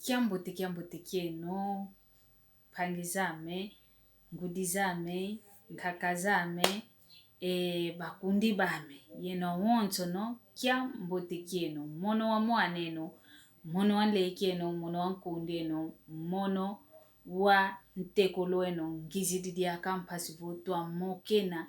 Kiambote kieno, pangizame, ngudizame, nkakazame, bakundi bame. Yeno wonto no, kiambote kieno, mono wa mwaneno, mono wa lekieno, mono wa nkundeno, mono wa ntekolo eno, ngizidi diaka mpasi voto wa mokena,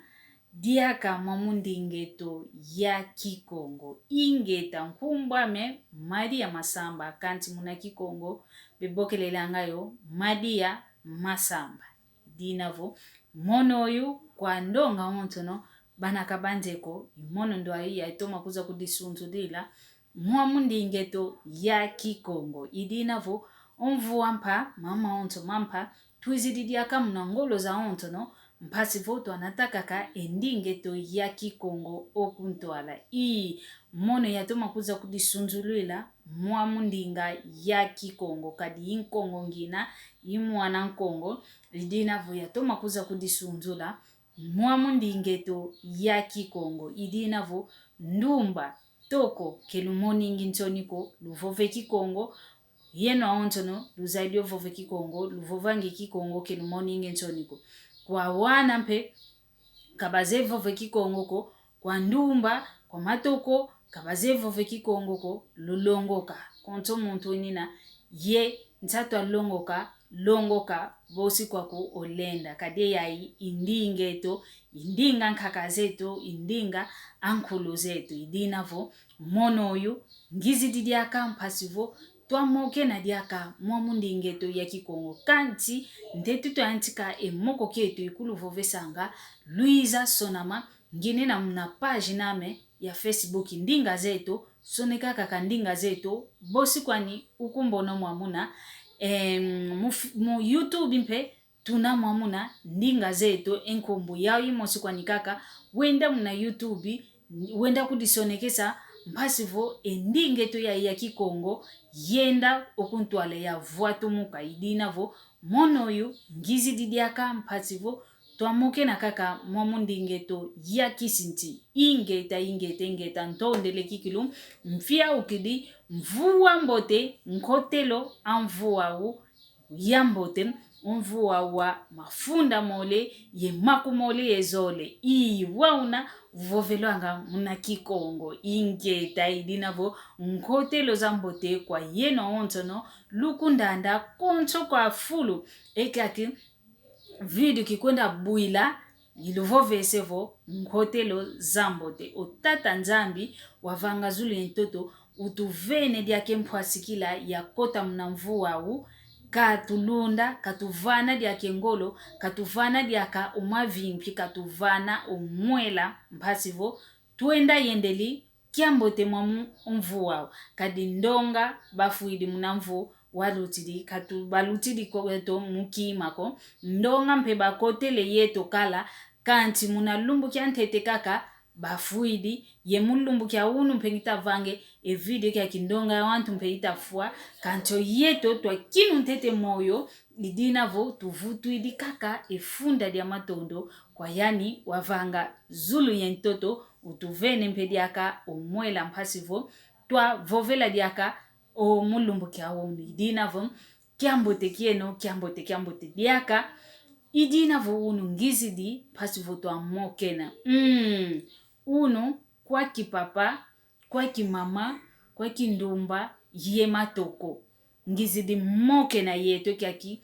diaka mamundi ingeto ya Kikongo. Ingeta nkumbwa me Maria Masamba kanti muna Kikongo beboke lelangayo Maria Masamba. Dinavo mono yu kwa ndonga ontono bana kabanzeko mono ndo ayi ya itoma kuza kudisunzu dila mamundi ingeto ya Kikongo. Idinavo onvu wampa mama onto mampa tuizididiaka mnangolo za ontono mpasi voto anataka ka endingeto ya Kikongo okuntwala. Mono yatoma kuza kudisunzulila mundinga ya Kikongo kadi inkongo ngina imwana nkongo idinavo yatoma kuza kudisunzula mundingeto ya Kikongo. Idinavo ndumba toko kelumoni ngintoniko luvove Kikongo yeno aontono luzaidio vove Kikongo luvovangi Kikongo kelumoni ngintoniko kwa wana mpe kabazevo veki Kongoko kwa ndumba kwa matoko kabazevo veki Kongoko lulongoka konto muntu nina ye nsato longoka bosi kwa ku olenda kade yai indingeto indinga nkakazeto indinga ankulu zetu idinavo mono yu ngizididiaka mpasivo twamoke na diaka mwamundi ingeto ya Kikongo kanti ntetuto antika moko ketu ikulu vovesanga Luiza Sonama ngine na mna page name ya Facebook ndinga zetu soneka kaka ndinga zetu bosi kwani ukumbono mwamuna mu YouTube mpe tuna mwamuna ndinga zetu enkombu yao imosi kwani kaka wenda muna YouTube wenda kudisonekesa mpasivo endingeto ya Kikongo yenda okuntwale ya vuatumuka idinavo mono yu ngizi didiaka mpasivo twamoke na kaka mwamundingeto ya Kisinti ingeta ntondele kikilu mfia ukidi mvua mbote nkotelo amvua u yambote mvua wa mafunda mole ye makumole yezole wauna vovelwanga muna Kikongo ingeta idinavo nkotelo zambote kwa yeno ontono lukundanda koncho kwa fulu ekaki video kikwenda buila iluvovesevo nkotelo zambote otata nzambi wavanga zulu yentoto utuvene diake mpwasikila ya kota mnamvua u katulunda katuvana diake ngolo katuvana diaka umavimpi katuvana umwela mpasivo tuenda yendeli kiambote mwamu mvua kadi ndonga bafuidi mnamvu walutidi katu balutidi kweto mukimako ndonga mpe bakotele yeto kala kanti muna lumbu kya ntete kaka bafuidi ye mulumbu kya unu mpe ngitavange video kya kindonga wantu mpe itafua kanto yeto twa kinu ntete moyo lidinavo tuvutuidi kaka efunda dia matondo kwa yani wavanga zulu yentoto utuvene mpe diaka omwela mpasivo twa vovela diaka o mulumbu kya unu idinavo kiambote kiambote diaka idinavo unu ngizidi pasivo twa mokena unu kwa kipapa kwa kimama kwa kindumba ye matoko ngizidi mokena yeto kyaki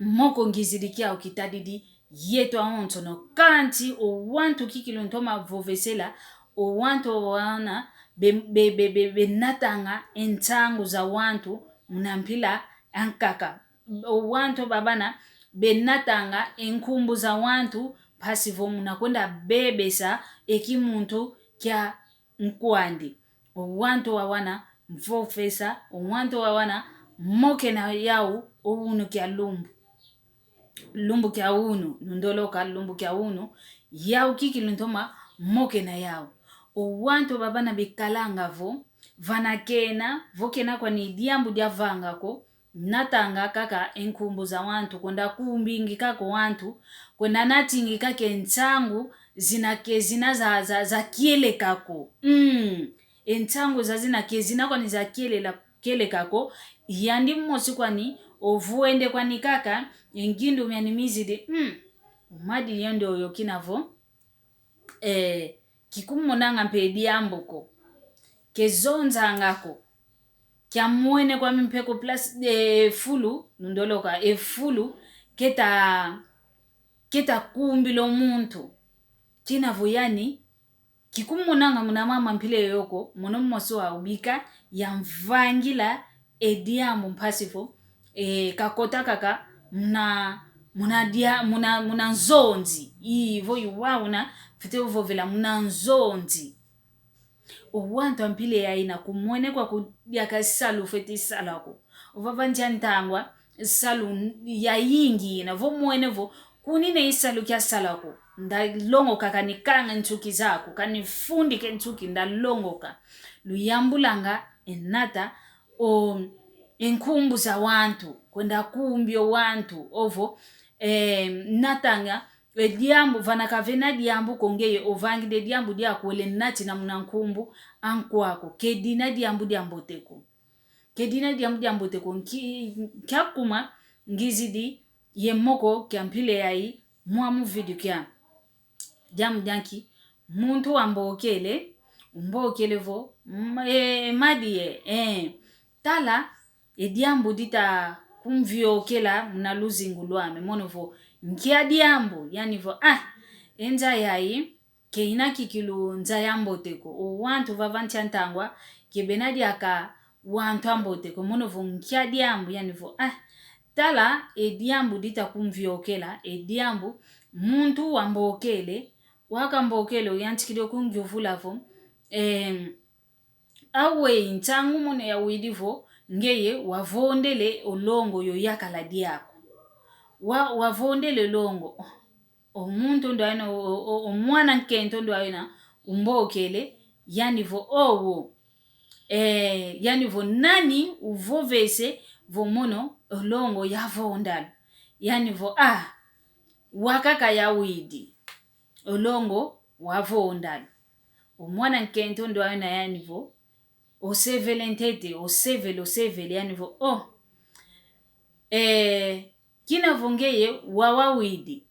moko ngizidi kya ukitadidi yeto aontono kanti o wantu kikilo ntoma vovesela o wantu wana be natanga entangu za wantu mnampila ankaka o wantu babana be natanga enkumbu za wantu pasivo mnakwenda bebesa ekimuntu kya nkwandi o wantu wawana mvofesa o wantu wawana moke na yau o unu kya lumbu kya unu nundoloka lumbu kya unu yau kikilo ntoma moke na yau o wantu babana bikalanga vo vanakena vokena kwa ni diambu dia vanga ko natanga kaka enkumbu za wantu kwenda kumbingi kako wantu kwenda natingi kake ntsangu zina za kiele kako entsangu za zina kwa ni za kiele la kele kako yandi mmosi kwani ovuende kwani kaka ngindu myanimizidi umadi yende oyo kinavo kikumonanga mpedi ambuko kezonza ngako kya mwene kwa mpeko plus fulu nundoloka fulu keta kumbilo muntu kinavo yani kikumonanga muna mama mpile yoko mono mmosi wa ubika ya mvangila ediambo mpasifo kakota kaka muna nzonzi ivo yuwauna fite uvovela muna nzonzi uwantu ampile ya ina kumwene kwa kudiaka salu fete salako uvava ntangwa salu ya yingi ina vo mwene vo kunine isalu kya salako ndalongoka kanikanga ntuki zako kanifundike ntuki ndalongoka luyambulanga enata enkumbu za wantu kwenda kumbyo wantu ovo natanga diambu vanaka vena diambu kongeye ovangide diambu dia kwele nati na munankumbu ankwako kedina diambu diamboteko kyakuma ngizidi yemoko kyampile yai mwamu video kya jamu janki muntu ambokele vo madie tala ediambu dita kumvyokela muna luzingu lwame monovo nkia diambu yani vo enza yai keina kikilu nza yamboteko o wantu vavantia ntangwa kebenadi aka wantu amboteko monovo nkia diambu yani vo tala ediambu dita kumvyokela ediambu muntu wambokele wakambokele uyantikile kungyovula vo awe nchangu mone ya widivo ngeye wavondele olongo yo yakala diako wavondele longo omuntu ndo ayina omwana nkento ndo ayina umbokele yani vo owo yani vo nani uvovese vo mono olongo yavondala yani vo wakaka ya widi olongo wavondala omwana nkento ndo ayina yani vo osevele ntete osevele yani vo kina vongeye wawawidi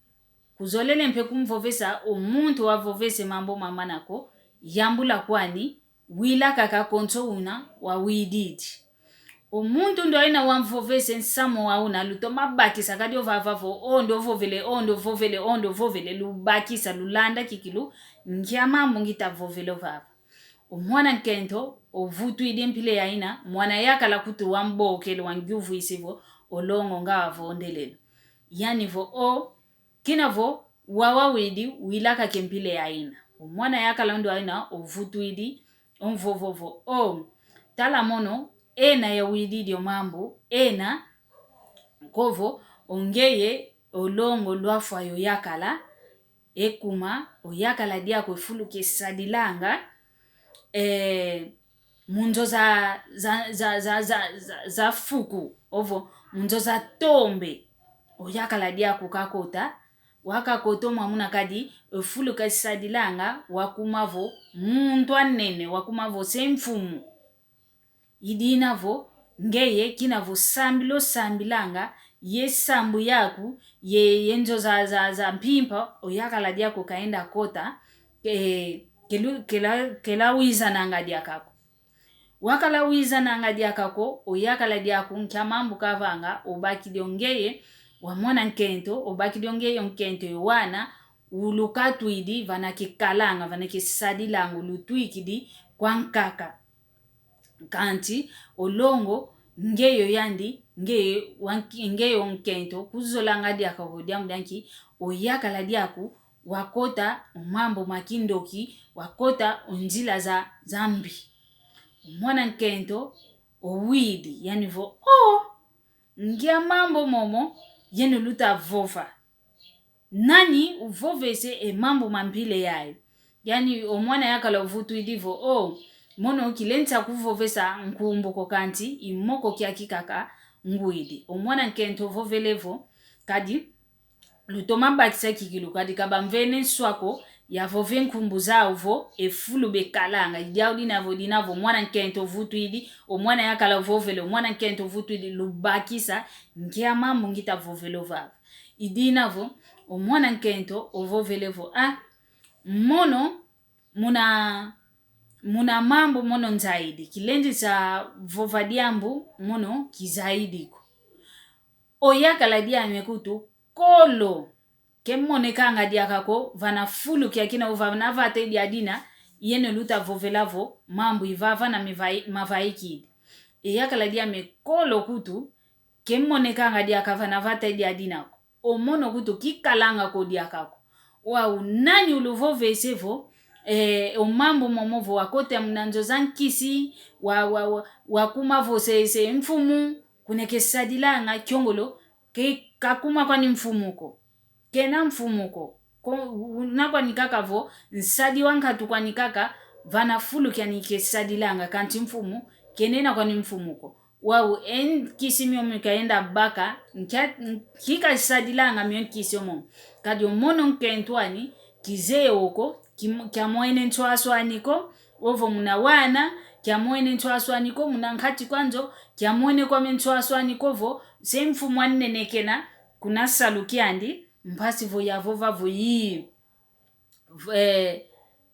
kuzolele mpe kumvovesa omuntu wavovese mambo mamanako yambula kwani wila kaka konto una wawididi omuntu ndo aina wamvovese nsamo wauna lutoma bakisa kadi ovavavo ondo vovele lubakisa lulanda kikilu ngiamambo ngitavovele ovava omwana nkento ovutu idempile yaina mwana yakala kutu wambokele wangyuvu isivo olongo nga wavondelelo yani vo kinavo wawawidi wilaka kempile yaina omwana yakala ndo aina ovutu idi onvovovo tala mono ena ya wididi omambo ena kovo ongeye olongo lwafayo yakala ekuma oyakala diako efuluke sadilanga munzo za fuku ovo munzo za tombe oyakala diako kakota wakakoto mwamuna kadi efuluka sadilanga wakumavo muntu anene wakumavo semfumu idinavo ngeye kinavo sambilanga yesambu yaku yenzo za mpimpa oyakala diako kaenda kota kela wiza nanga diakako wakala wiza nanga diakako oyakala diako nkyamambu kavanga obaki diongeye wamona nkento obaki diongeye nkento yowana ulukatwidi vanakikalanga vanakisadilanga ulutwikidi kwa nkaka kanti olongo ngeyo yandi ngeyo nkento kuzolanga diakako diamu danki oyakala diako wakota umambo makindoki wakota unjila za zambi umwana nkento owidi yani vo ngia mambo momo yenu luta vova nani uvovese mambo mampile yayo yani omwana yakala uvutu idivo mono kilenta kuvovesa nkumbo kokanti imoko kiakikaka nguidi omwana nkento vovelevo kadi lutoma bakisa kikilu kadi kabamvene swako ya vove nkumbu zauvo efulu bekalanga jaudi dinavo mwana nkento vutu ili omwana yakala vovele omwana nkento vutu ili lubakisa nkia mambo ngita vovelo vava idinavo omwana nkento ovovelevo mono muna mambo mono nzaidi kilendi za vovadiambu mono kizaidiko oyakala diame kutu kolo kemmone kanga diakako vana fulu kiakina uvana vate diadina yene luta vovelavo mambo ivava na mavaikidi eyakala diame kolo kutu kemmone kanga diakavana vate diadinako omono kutu kikalanga ko diakako wau nani uluvovesevo omambo momovo wakote mnanzo zankisi wakuma vosese mfumu kunekesadilanga kyongolo ke kakuma kwani mfumuko kena mfumuko nakwa nikakavo nsadi wankatu kwa nikaka vana fulu kya nikesadilanga kanti mfumu kenena kwani mfumuko wau kisi mio mikaenda baka kika sadilanga mio kisi omo kadi omono nkentwani kizee oko kya moene ntwaswaniko ovo muna wana kya moene ntwaswaniko muna nkati kwanzo kya moene kwa ntwaswaniko vo semfu mwanenekena kuna salukiandi mpasi vo yavova vo yi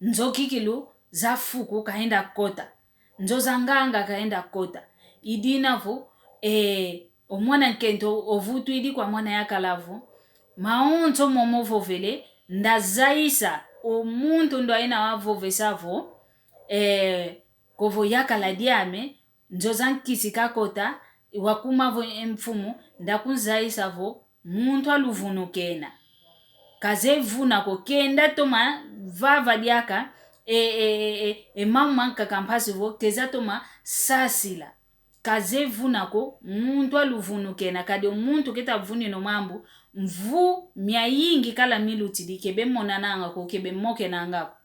nzokikilu zafuku kaenda kota nzozanganga kaenda kota idinavo omwana nkento ovutu ili kwa mwana yakalavu maonto momovovele ndazaisa omuntu ndo aina wavovesavo kovo yakala diame nzozankisi kakota wakumavo mfumu ndakunzaisa vo muntu aluvunukena kazevuna ko kenda toma vava diaka mama kakampasi vo keza toma sasila kazevuna ko muntu aluvunukena kade omuntu ketavuni no mambo mvu myayingi kala milutidi kebe monananga ko kebe moke nangako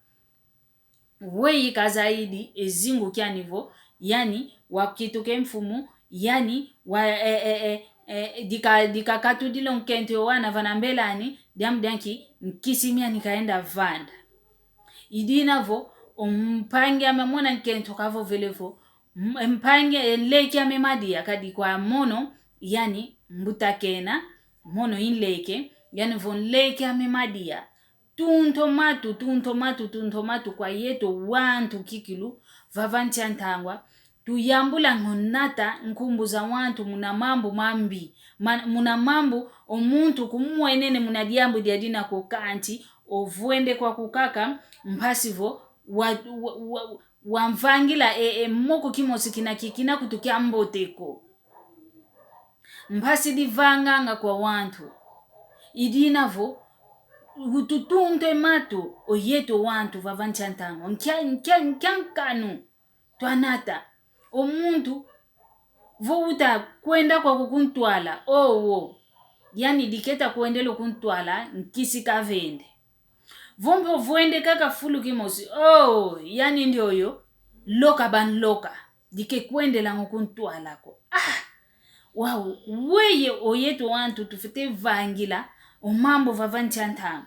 weyi kazaidi ezingu kyanivo yani wakituke mfumu yani dika katu dilo nkento wana vanambelani diamdanki nkisimia nikaenda vanda idinavo ompangi amemona nkento kavo velevo mpangi leki amemadia kadi kwa mono yani mbutakena mono inleke yani von leki amemadia tuntomatu kwa yeto wantu kikilu vavanti antangwa tuyambula ngonata nkumbu za wantu muna mambo mambi muna mambo omuntu kumwenene muna diambu diadina kokanti ovuende kwa kukaka mpasivo wamvangila moko kimosi kina kutukia mboteko mpasi divanganga kwa wantu idinavo ututunte matu oyeto wantu vavanti antangwa nkyankanu twanata omuntu vouta kwenda kwa kukuntwala yani diketa kuendelo kuntwala nkisi kavende vombo vuende kaka fulu kimosi yani ndioyo loka dike kuendela ngokuntwala ko wow weye oyeto wantu tufite vangila omambo vavanti antanga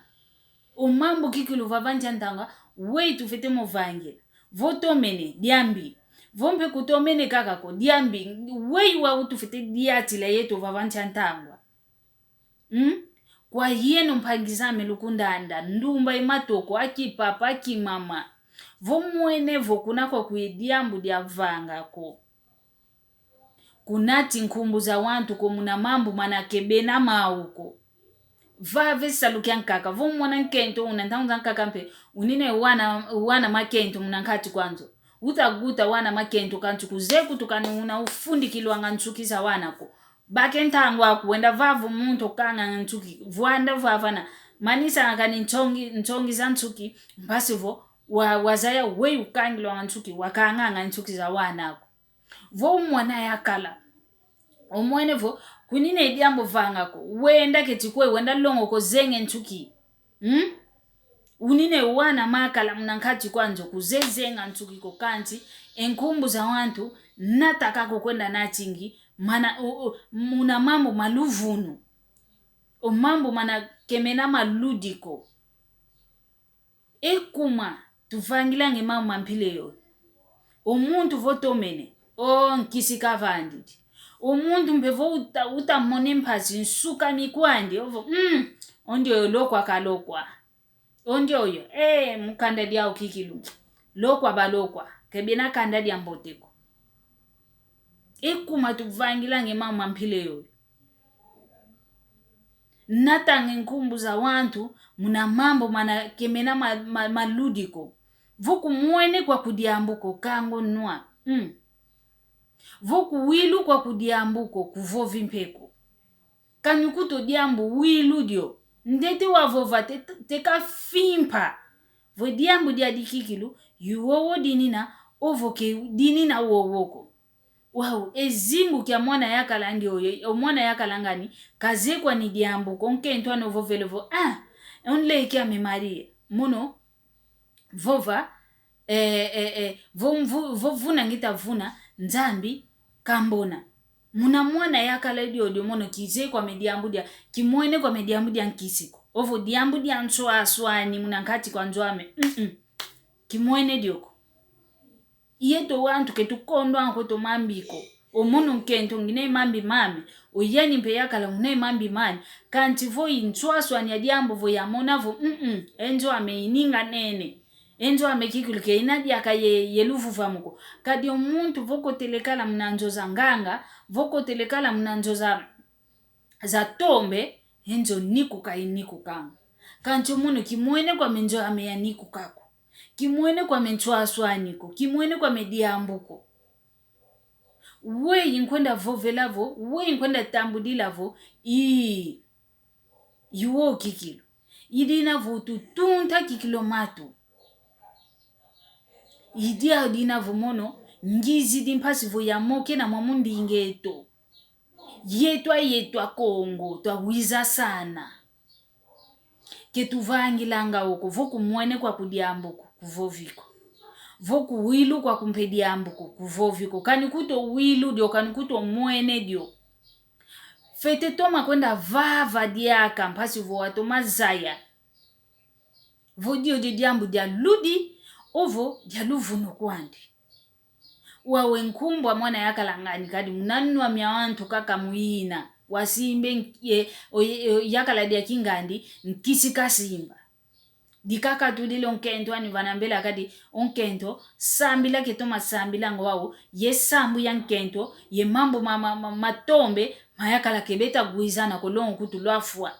omambo kikilu vavanti antanga weye tufite mo vangila votomene diambi vompe kutomene kakako diambi wei wa utufite diatila yetu vavanti antangwa kwa yeno mpangizame lukundanda ndumba imatoko akipapa akimama vomwene vokunako kuidiambu diavangako kunati nkumbu za wantu komuna mambo manakebena mauko vave salukia nkaka vomwana nkento unantanguza nkaka mpe unine wana makento munankati kwanzo utaguta wana makento kantu kuzeku tukani una ufundi kilwanga nchukiza wanako bakentangwa kuenda vavu muntu kanga nchuki vuanda vavana manisa akani nchongi za nchuki mpasivo wazaya wei ukangilwa nchuki wakanga nchuki za wanako vo mwana yakala omwene vo kunine idiambo vangako wenda ketikwe wenda longo ko zenge nchuki unine wana makala mnankati kwanzo kuzezenga nchuki ko kanti enkumbu za wantu natakako kwenda nachingi mana muna mambo maluvunu o mambo mana kemena maludiko ekuma tuvangilange mama mpileyo omuntu votomene o nkisi kavandidi omuntu mbevo utamone mphazi nsuka mikwandi ovo ondio lokwa kalokwa ondio yo mukanda dia ukikilu lokwa balokwa kebena kanda dia mboteko ekuma tuvangilange mama mpileyo natange nkumbu za wantu muna mambo mana kemena maludiko voku muene kwa kudiambuko kango nwa voku wilu kwa kudiambuko kuvovi mpeko kanyukuto diambu wilu dio ndete wavova teka fimpa vo diambu dia dikikilu yuwowo dinina ovoke dinina wowoko wow ezimbu kya mwana yakalangi oyo omwana yakalangani kazekwa ni diambu konke ntwano vovelevo onle kya me marie mono vova vovuna ngitavuna nzambi kambona muna mwana yakaladi odio mono kizekwa mediambu dia kimwene kwa mediambu dia nkisiko ovo diambu dia nswaswani muna nkati kwa nzwame kimwene dioko yeto wantu ketukondo anko to mambiko omono nkento ngine mambi mame oyani mpe yakala ngine mambi mani kanti vo intswaswani ya diambu vo yamona vo enzo ameininga nene enzo amekikuluke inadi akaye yeluvuva muko kadi omuntu voko telekala mnanzo za nganga voko telekala mnanzo za tombe enzo niku kainiku kanga kanti omono kimwene kwa menzo ameya niku kako kimwene kwa mentswaswaniko kimwene kwa mediambuko we inkwenda vovelavo we inkwenda tambudilavo yuwo kikilo idina votu tunta kikilo matu idia dina vomono ngizi dimpasi vo yamoke na mwamundi ingeto yetwa Kongo twa wiza sana ketuvangilanga oko voku mwene kwa kudiambuko kuvoviko voku wilu kwa kumpediambuko kuvoviko kanikuto wilu dio kanikuto mwene dio fete toma kwenda vava diaka mpasi vo watoma zaya vodio diambu dia ludi ovo dia luvuno kwandi wawe nkumbwa mwana yakalangani kadi munanwa myawantu kaka muina wasimbe yakala dia kingandi nkisi kasimba dikaka tudile onkento ani vanambela kadi onkento sambila ketoma sambila ngwawo yesambu ya nkento ye mambo matombe mayakala kebeta guizana kolongo kutulwafua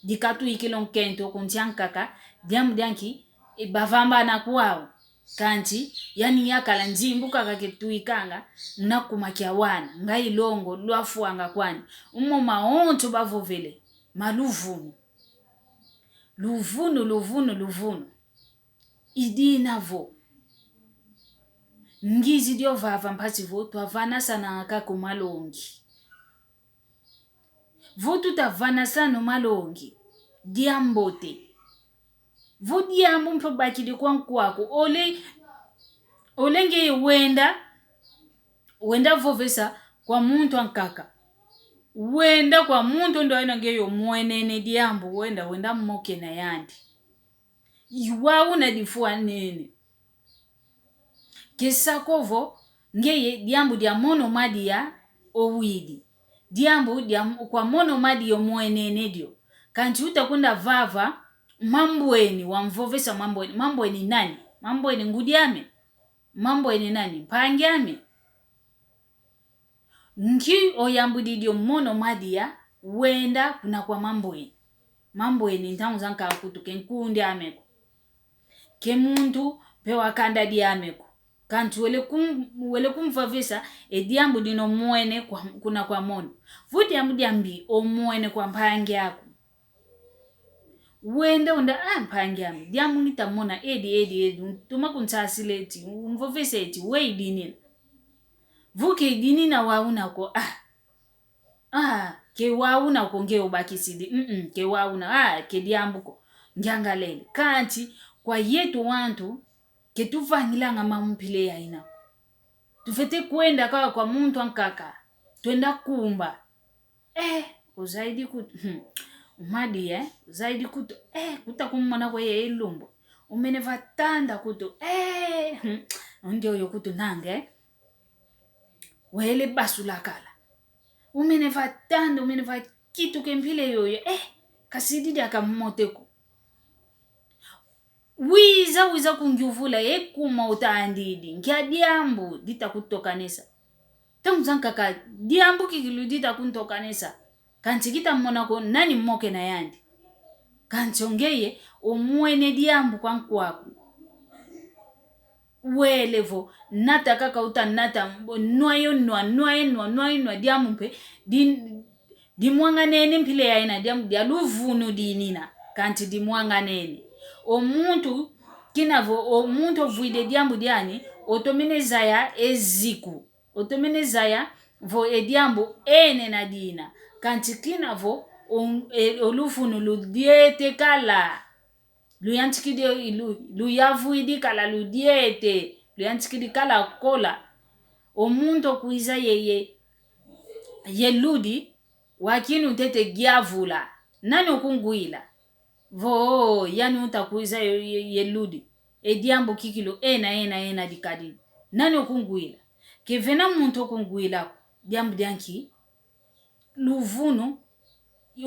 dikatu ikilo onkento kuntiankaka diamu dianki bavamba na kuwao kanti yani yakala nzimbu kaka ketuikanga nakumakia wana ngai longo lwafuanga kwani umo maonto bavovele maluvuno luvuno idina vo ngizi dio vava mpasi vo twavana sana akako malongi vo tutavana sana malongi diambote vo diambu mpo bakili kwa nkwako olenge wenda vovesa kwa muntu ankaka wenda kwa muntu ndo ainangeyo mwenene diambu wenda mmoke na yandi iwawu na difua nene kesakovo ngeye diambu dia mono madi ya owidi diambu dia kwa mono madi yo mwenene dio kanti utakunda vava mambweni wamvovesa mambweni nani mambweni ngudiame mambweni nani pangiame nki oyambudidio mono madia wenda kuna kwa mambweni ntangu zanka akutuke nkundi ameko ke muntu pewa kanda diameko kanti wele kumvavisa diambu dino mwene kuna kwa mono vuti ambi omwene kwa mpangi yako wenda mpangi ami diambu nitamona edi tuma kuntasileti umvovisa eti we dinina vuke dinina wauna ko ke wauna ko nge ubakisidi ke wauna ke diambuko njangalele kanti kwa yetu wantu ketuvangilanga mampile ya ina tufete kwenda kwa muntu ankaka twenda kumba uzaidi kutu umadi zaidi kutu kuta kumana kwa ye ilumbo umene vatanda kuto ndio yo kuto nange wele basula kala umene vatanda umene vakitu kempile yoyo kasididi akamoteko wiza kungyuvula kuma utaandidi nkia diambu ditakutokanesa tamuzanka diambu kikilu ditakuntokanesa kanchi kitammonako nani mmoke na yandi kanchi ongeye omwene diambu kwankwako welevo nata kaka uta nata nwa diambu mpe di mwanganene mpile ya ina diambu dialuvunu dinina kanchi di mwanganene omuntu kinavo omuntu ovuide diambu diani otomenezaya eziku otomenezaya vo ediambu ene na dina kanchi kinavo olufunu ludiete kala luyanchikidi luyavuidi kala ludiete luyanchikidi kala kola omuntu okuiza ye ludi wakinu tete gyavula nani okunguila vo yani utakuiza ye ludi ediambu kikilo ena dikadi nani okunguila kevena muntu okunguila diambu dianki luvunu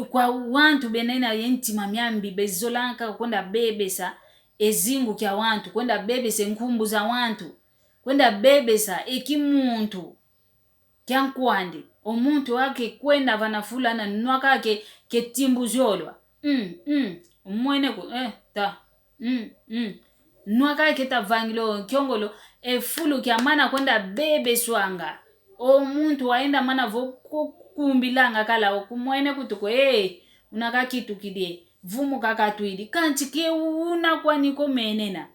kwa wantu benena yentima myambi bezolanka kwenda bebesa ezingu kya wantu kwenda bebesa nkumbu za wantu kwenda bebesa ekimuntu kyankwande omuntu wake kwenda vanafulana nwaka ketimbu zolwa umwene ko nwaka ketavangilo kyongolo efulu kya mana kwenda bebeswanga omuntu waenda mana vo kumbilanga kala okumwene kutuko unaka kitu kidie vumu kakatwidi kanchi ke una kwaniko menena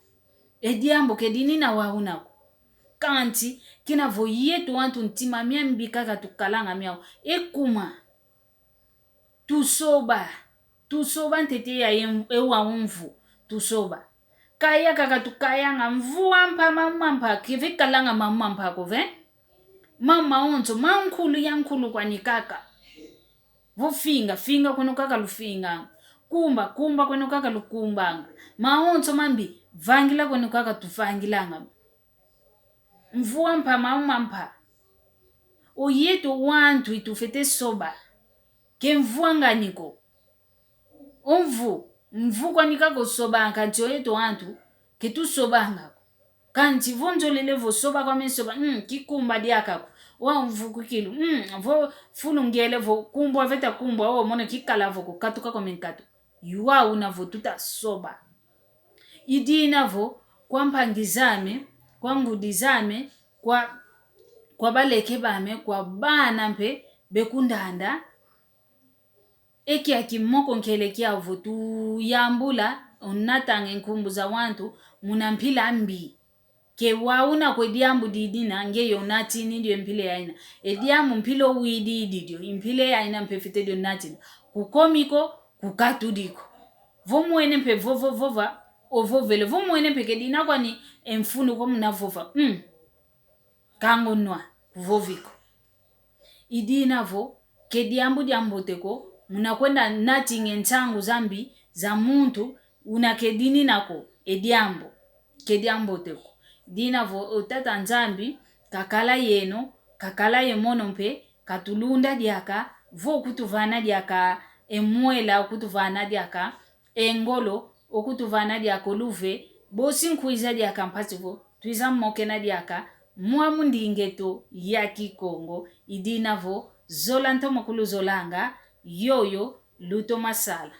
ediambo kedinina waunako kanchi kinavo yetu wantu ntima myambi kaka tukalanga myao ekuma tusoba ntete ya ewa mvu tusoba kaya kaka tukayanga mvua mpa kivikalanga mamampa kove mama onzo mankulu yankulu kwani kaka vofinga kwenu kaka lufinga kumba kwenu kaka lukumbanga maonzo mambi vangila kwenu kaka tufangilanga mvua mpa mamampa oyeto wantu itufete soba ke mvua nganiko mvu kwani kaka soba kanti oyeto wantu ketu sobanga kanti vonzo lelevo soba kwa mesoba kikumba diakako wa mvuku kilu vo fulungele vo kumbwa veta kumbwa mone kikala vo kukatuka kwa menkatu yuwa unavo tuta soba idina vo kwa mpangizame kwa ngudizame kwa baleke bame kwa bana mpe bekundanda eki akimoko nkelekia vo tu yambula unatange nkumbu za wantu munampila mbi ke wauna kwe diambu didina ngeyo nati nidio mpile ya ina ediamu mpilo widi didio mpile ya ina mpefite dio nati kukomiko kukatudiko vomwene mpe vova ovovele vomwene mpe kedina kwa ni emfunu kwa muna vova kango nwa voviko idina vo kediambu diamboteko muna kwenda nati ngenchangu zambi za muntu unakedini nako ediambo kediamboteko dina vo utata nzambi kakala yeno kakala yemono mpe katulunda diaka vo kutuvana diaka emwela okutuvana diaka engolo okutuvana diaka luve bosi nkuiza diaka mpativo tuiza mmoke na diaka mwamu ndingeto ya Kikongo idina vo zola ntomokulu zolanga yoyo luto masala